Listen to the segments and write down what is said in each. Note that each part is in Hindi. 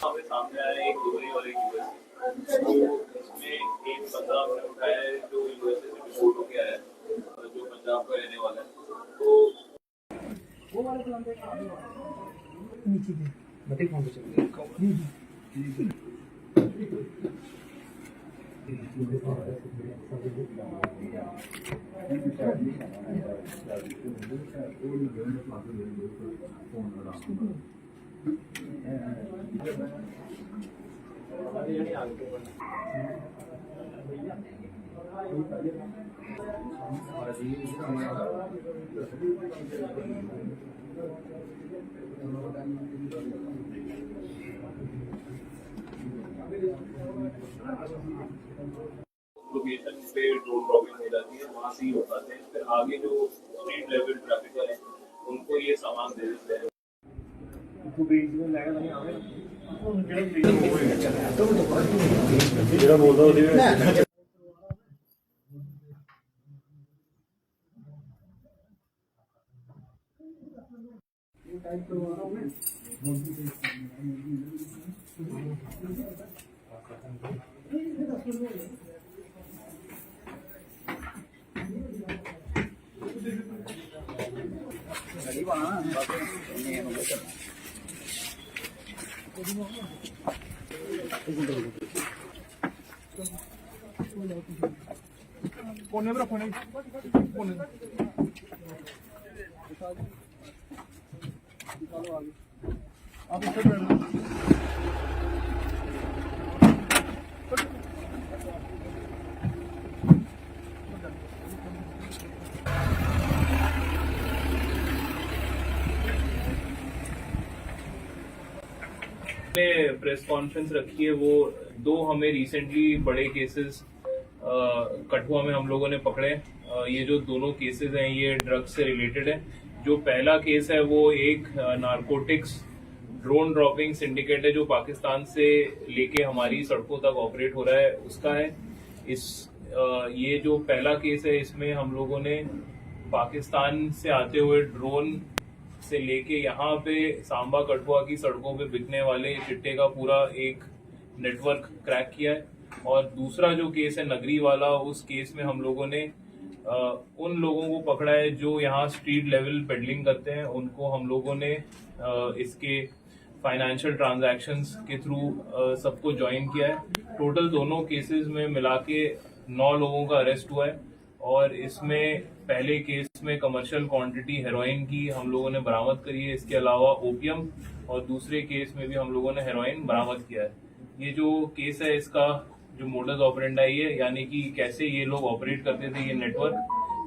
हमें सामने आया एक दुबई और एक यूएस, तो इसमें एक बंदा हमने उठाया है जो यूएसए से डिपोर्ट होके आया है, जो पंजाब का रहने वाला है। तो वो वाले प्लान पे नीचे के बटे कौन से चल लोकेशन पे ड्रोन ड्रॉपिंग हो जाती है, वहाँ से ही उठाते हैं। फिर आगे जो स्ट्रीट लेवल ट्रैफिकर है उनको ये सामान दे देते हैं। प्रेस कॉन्फ्रेंस रखी है, वो दो हमें रिसेंटली बड़े केसेस कठुआ में हम लोगों ने पकड़े। ये जो दोनों केसेस हैं ये ड्रग्स से रिलेटेड है। जो पहला केस है वो एक नारकोटिक्स ड्रोन ड्रॉपिंग सिंडिकेट है जो पाकिस्तान से लेके हमारी सड़कों तक ऑपरेट हो रहा है, उसका है। ये जो पहला केस है इसमें हम लोगों ने पाकिस्तान से आते हुए ड्रोन से लेके यहाँ पे सांबा कठुआ की सड़कों पे बिकने वाले चिट्टे का पूरा एक नेटवर्क क्रैक किया है। और दूसरा जो केस है नगरी वाला, उस केस में हम लोगों ने उन लोगों को पकड़ा है जो यहाँ स्ट्रीट लेवल पेडलिंग करते हैं। उनको हम लोगों ने इसके फाइनेंशियल ट्रांजैक्शंस के थ्रू सबको ज्वाइन किया है। टोटल दोनों केसेस में मिला के 9 लोगों का अरेस्ट हुआ है। और इसमें पहले केस में कमर्शियल क्वांटिटी हेरोइन की हम लोगों ने बरामद करी है, इसके अलावा ओपियम, और दूसरे केस में भी हम लोगों ने हेरोइन बरामद किया है। ये जो केस है इसका जो मोडस ऑपरेंडाई है, यानी कि कैसे ये लोग ऑपरेट करते थे ये नेटवर्क,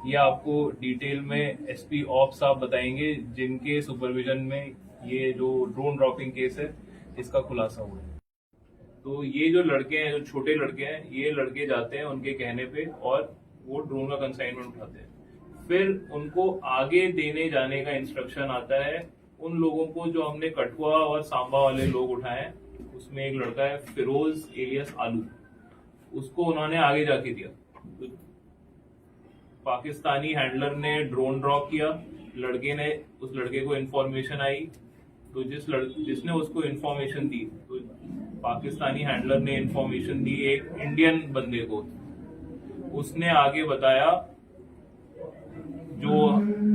ये आपको डिटेल में एसपी ऑफ साहब बताएंगे, जिनके सुपरविजन में ये जो ड्रोन ड्रॉपिंग केस है इसका खुलासा हुआ है। तो ये जो लड़के हैं, जो छोटे लड़के हैं, ये लड़के जाते हैं उनके कहने पे और वो ड्रोन का कंसाइनमेंट उठाते हैं। फिर उनको आगे देने जाने का इंस्ट्रक्शन आता है उन लोगों को जो हमने कठुआ और सांबा वाले लोग उठाए हैं। उसमें एक लड़का है फिरोज एलियस आलू, उसको उन्होंने आगे जाके दिया। तो पाकिस्तानी हैंडलर ने ड्रोन ड्रॉप किया, लड़के ने, उस लड़के को इन्फॉर्मेशन आई, तो जिसने उसको इन्फॉर्मेशन दी, तो पाकिस्तानी हैंडलर ने इन्फॉर्मेशन दी एक इंडियन बंदे को। उसने आगे बताया जो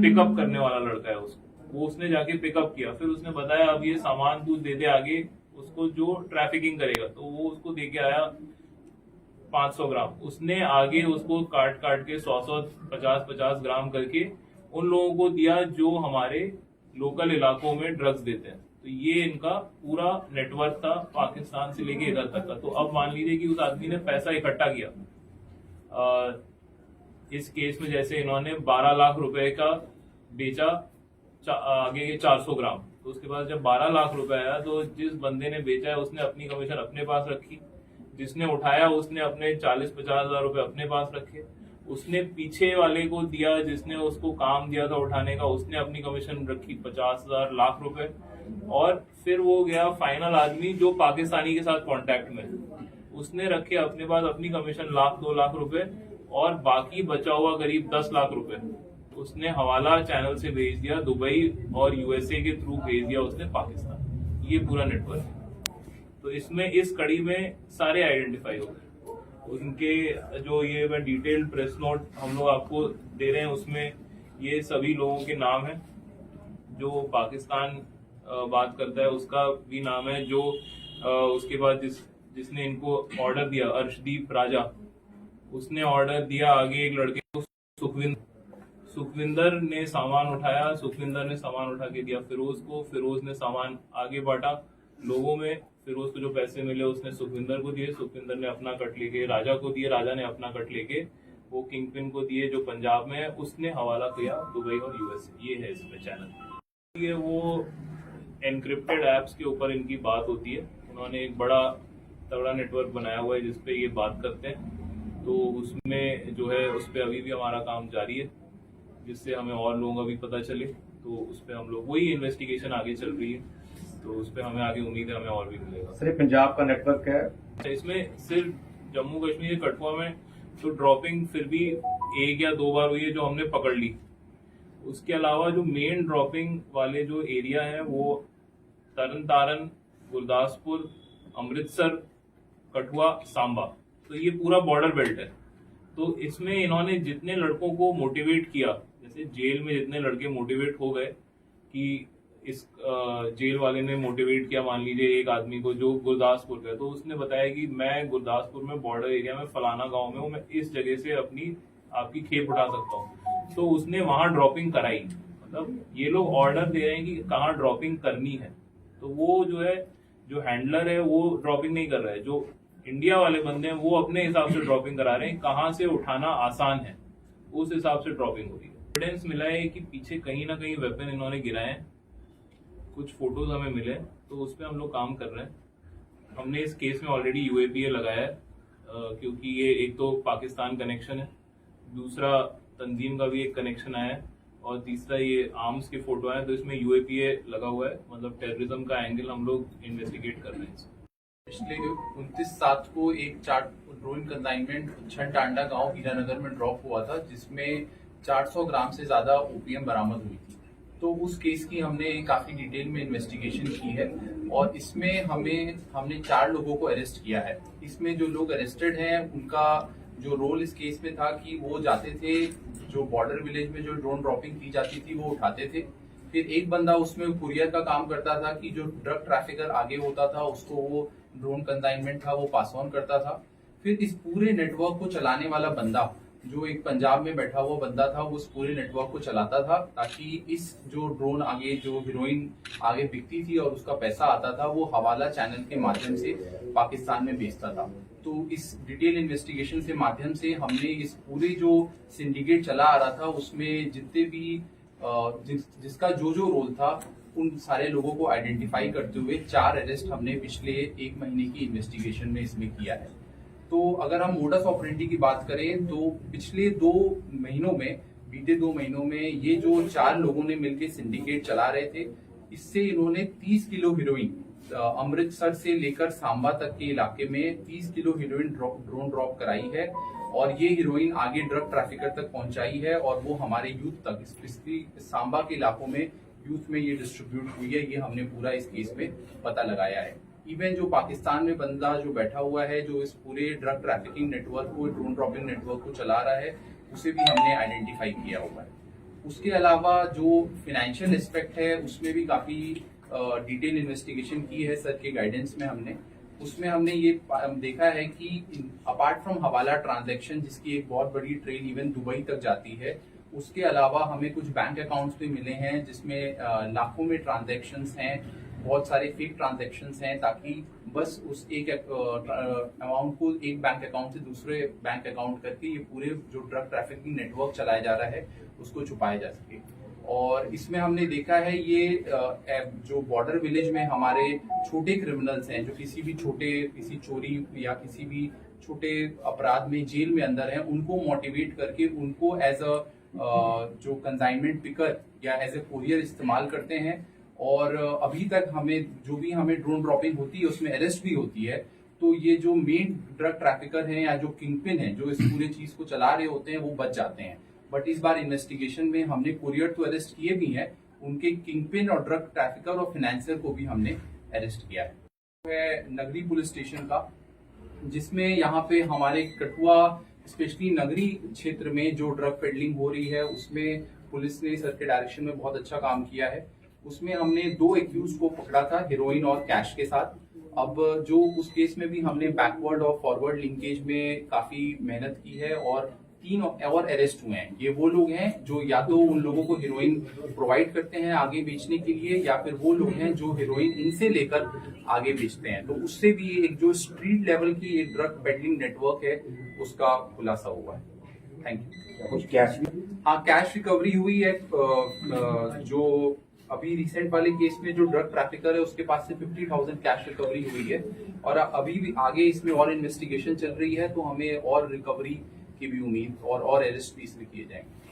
पिकअप करने वाला लड़का है उसको, वो उसने जाके पिकअप किया। फिर उसने बताया अब ये सामान तू दे दे आगे उसको जो ट्रैफिकिंग करेगा, तो वो उसको दे के आया 500 ग्राम। उसने आगे उसको काट काट के 100 50 ग्राम करके उन लोगों को दिया जो हमारे लोकल इलाकों में ड्रग्स देते हैं। तो ये इनका पूरा नेटवर्क था पाकिस्तान से लेके इधर तक का। तो अब मान लीजिए कि उस आदमी ने पैसा इकट्ठा किया। इस केस में जैसे इन्होंने 12 लाख रुपए का बेचा आगे के 400 ग्राम, तो उसके बाद जब 12 लाख रुपए आया तो जिस बंदे ने बेचा है उसने अपनी कमीशन अपने पास रखी, जिसने उठाया उसने अपने 40-50 हजार रुपए अपने पास रखे, उसने पीछे वाले को दिया जिसने उसको काम दिया था उठाने का, उसने अपनी कमीशन रखी 50,000 लाख रुपए। और फिर वो गया फाइनल आदमी जो पाकिस्तानी के साथ कांटेक्ट में, उसने रखे अपने पास अपनी कमीशन 1-2 लाख रुपए, और बाकी बचा हुआ करीब 10 लाख रुपए उसने हवाला चैनल से भेज दिया दुबई, और यूएसए के थ्रू भेज दिया उसने पाकिस्तान। ये पूरा नेटवर्क है। तो इसमें इस कड़ी में सारे आइडेंटिफाई हो गए। उनके जो ये मैं डिटेल्ड प्रेस नोट हम लोग आपको दे रहे हैं, उसमें ये सभी लोगों के नाम हैं। जो पाकिस्तान बात करता है उसका भी नाम है। जो उसके बाद जिसने इनको ऑर्डर दिया, अर्शदीप राजा, उसने ऑर्डर दिया आगे एक लड़के को, सुखविंदर ने सामान उठाया, सुखविंदर ने सामान उठा के दिया फिरोज को, फिरोज ने सामान आगे बांटा लोगों में, फिरोज को जो पैसे मिले उसने सुखविंदर को दिए, सुखविंदर ने अपना कट लेके राजा को दिए, राजा ने अपना कट लेके वो किंगपिन को दिए जो पंजाब में है, उसने हवाला किया दुबई और यूएसए। ये है इसमें चैनल। ये वो एनक्रिप्टेड एप्स के ऊपर इनकी बात होती है। उन्होंने एक बड़ा तगड़ा नेटवर्क बनाया हुआ है जिसपे ये बात करते हैं। तो उसमें जो है उस पर अभी भी हमारा काम जारी है, जिससे हमें और लोगों का भी पता चले। तो उस पर हम लोग वही इन्वेस्टिगेशन आगे चल रही है, तो उस पर हमें आगे उम्मीद है हमें और भी मिलेगा। सर पंजाब का नेटवर्क है, इसमें सिर्फ जम्मू कश्मीर कठुआ में तो ड्रॉपिंग फिर भी 1 या 2 बार हुई है जो हमने पकड़ ली। उसके अलावा जो मेन ड्रॉपिंग वाले जो एरिया है वो तरन तारन, गुरदासपुर, अमृतसर, कठुआ, सांबा, तो ये पूरा बॉर्डर बेल्ट है। तो इसमें इन्होंने जितने लड़कों को मोटिवेट किया, जैसे जेल में जितने लड़के मोटिवेट हो गए कि इस जेल वाले ने मोटिवेट किया, मान लीजिए एक आदमी को जो गुरदासपुर का है, तो उसने बताया कि मैं गुरदासपुर में बॉर्डर एरिया में फलाना गांव में हूँ, मैं इस जगह से अपनी आपकी खेप उठा सकता हूँ। तो उसने वहां ड्रॉपिंग कराई। मतलब ये लोग ऑर्डर दे रहे हैं कि कहाँ ड्रॉपिंग करनी है, तो वो जो है जो हैंडलर है वो ड्रॉपिंग नहीं कर रहा है, जो इंडिया वाले बंदे हैं वो अपने हिसाब से ड्रॉपिंग करा रहे हैं, कहाँ से उठाना आसान है उस हिसाब से ड्रॉपिंग हो रही है। एविडेंस मिला है कि पीछे कहीं ना कहीं वेपन इन्होंने गिराए हैं, कुछ फोटोज हमें मिले, तो उस पर हम लोग काम कर रहे हैं। हमने इस केस में ऑलरेडी यूएपीए लगाया है, क्योंकि ये एक तो पाकिस्तान कनेक्शन है, दूसरा तंजीम का भी एक कनेक्शन आया है, और तीसरा ये आर्म्स के फोटो आए, तो इसमें यूएपीए लगा हुआ है। मतलब टेररिज्म का एंगल हम लोग इन्वेस्टिगेट कर रहे हैं। पिछले 29/7 को एक ड्रोन कंसाइनमेंट छन टांडा गांव हीरानगर में ड्रॉप हुआ था, जिसमें 400 ग्राम से ज्यादा ओपीएम बरामद हुई थी। तो उस केस की हमने काफी डिटेल में इन्वेस्टिगेशन की है, और इसमें हमने 4 लोगों को अरेस्ट किया है। इसमें जो लोग अरेस्टेड हैं उनका जो रोल इस केस में था कि वो जाते थे, जो बॉर्डर विलेज में जो ड्रोन ड्रॉपिंग की जाती थी वो उठाते थे। फिर एक बंदा उसमें कुरियर का काम करता था कि जो ड्रग ट्रैफिकर आगे होता था उसको वो ड्रोन कंसाइनमेंट था वो पास ऑन करता था। फिर इस पूरे नेटवर्क को चलाने वाला बंदा जो एक पंजाब में बैठा हुआ बंदा था, वो उस पूरे नेटवर्क को चलाता था, ताकि इस जो ड्रोन आगे जो हीरोइन आगे बिकती थी और उसका पैसा आता था वो हवाला चैनल के माध्यम से पाकिस्तान में बेचता था। तो इस डिटेल इन्वेस्टिगेशन से माध्यम से हमने इस पूरे जो सिंडिकेट चला आ रहा था उसमें जितने भी जिसका जो रोल था उन सारे लोगों को आइडेंटिफाई करते हुए 4 अरेस्ट हमने पिछले 1 महीने की इन्वेस्टिगेशन में इसमें किया है। तो अगर हम मोडस ऑपरेंडी की बात करें तो पिछले 2 महीनों में, बीते 2 महीनों में ये जो 4 लोगों ने मिलकर सिंडिकेट चला रहे थे, इससे इन्होंने 30 किलो हीरोइन अमृतसर से लेकर सांबा तक के इलाके में 30 किलो हीरोइन ड्रोन ड्रॉप कराई है, और ये हीरोइन आगे ड्रग ट्रैफिकर तक पहुंचाई है, और वो हमारे यूथ तक, स्पेशली सांबा के इलाकों में यूथ में ये डिस्ट्रीब्यूट हुई है। ये हमने पूरा इस केस में पता लगाया है। इवन जो पाकिस्तान में बंदा जो बैठा हुआ है जो इस पूरे ड्रग ट्रैफिकिंग नेटवर्क को, ड्रोन ड्रॉपिंग नेटवर्क को चला रहा है, उसे भी हमने आइडेंटिफाई किया हुआ है। उसके अलावा जो फाइनेंशियल एस्पेक्ट है उसमें भी काफी डिटेल इन्वेस्टिगेशन की है सर के गाइडेंस में हमने। उसमें हमने ये देखा है कि अपार्ट फ्रॉम हवाला ट्रांजैक्शन, जिसकी एक बहुत बड़ी ट्रेन इवन दुबई तक जाती है, उसके अलावा हमें कुछ बैंक अकाउंट्स भी मिले हैं जिसमें लाखों में ट्रांजैक्शंस हैं, बहुत सारे फेक ट्रांजैक्शंस हैं, ताकि बस उस एक अमाउंट को एक बैंक अकाउंट से दूसरे बैंक अकाउंट करके ये पूरे जो ड्रग ट्रैफिकिंग नेटवर्क चलाया जा रहा है उसको छुपाया जा सके। और इसमें हमने देखा है ये जो बॉर्डर विलेज में हमारे छोटे क्रिमिनल्स हैं जो किसी चोरी या किसी भी छोटे अपराध में जेल में अंदर हैं, उनको मोटिवेट करके उनको एज अ जो कंसाइनमेंट पिकर या एज ए कोरियर इस्तेमाल करते हैं। और अभी तक हमें ड्रोन ड्रॉपिंग होती है उसमें अरेस्ट भी होती है। तो ये जो मेन ड्रग ट्रैफिकर हैं या जो किंगपिन हैं जो इस पूरे चीज को चला रहे होते हैं वो बच जाते हैं। बट इस बार इन्वेस्टिगेशन में हमने कोरियर तो अरेस्ट किए भी हैं, उनके किंगपिन और ड्रग ट्रैफिकर और फाइनेंसर को भी हमने अरेस्ट किया है नगरी पुलिस स्टेशन का, जिसमें यहाँ पे हमारे कठुआ स्पेशली नगरी क्षेत्र में जो ड्रग पेडलिंग हो रही है उसमें पुलिस ने सर के डायरेक्शन में बहुत अच्छा काम किया है। उसमें हमने 2 एक्यूज को पकड़ा था हेरोइन और कैश के साथ। अब जो उस केस में भी हमने बैकवर्ड और फॉरवर्ड लिंकेज में काफी मेहनत की है और 3 और अरेस्ट हुए हैं। ये वो लोग हैं जो या तो उन लोगों को हेरोइन प्रोवाइड करते हैं आगे बेचने के लिए, या फिर वो लोग हैं जो हेरोइन इनसे लेकर आगे बेचते हैं। तो उससे भी एक जो स्ट्रीट लेवल की एक ड्रग पेडलिंग नेटवर्क है उसका खुलासा हुआ है। Thank you. कुछ कैश भी? हाँ, कैश रिकवरी हुई है। जो अभी रिसेंट वाले केस में जो ड्रग ट्रैफिकर है उसके पास से 50,000 कैश रिकवरी हुई है और अभी भी आगे इसमें और इन्वेस्टिगेशन चल रही है, तो हमें और रिकवरी की भी उम्मीद और अरेस्ट भी इसमें किए जाएंगे।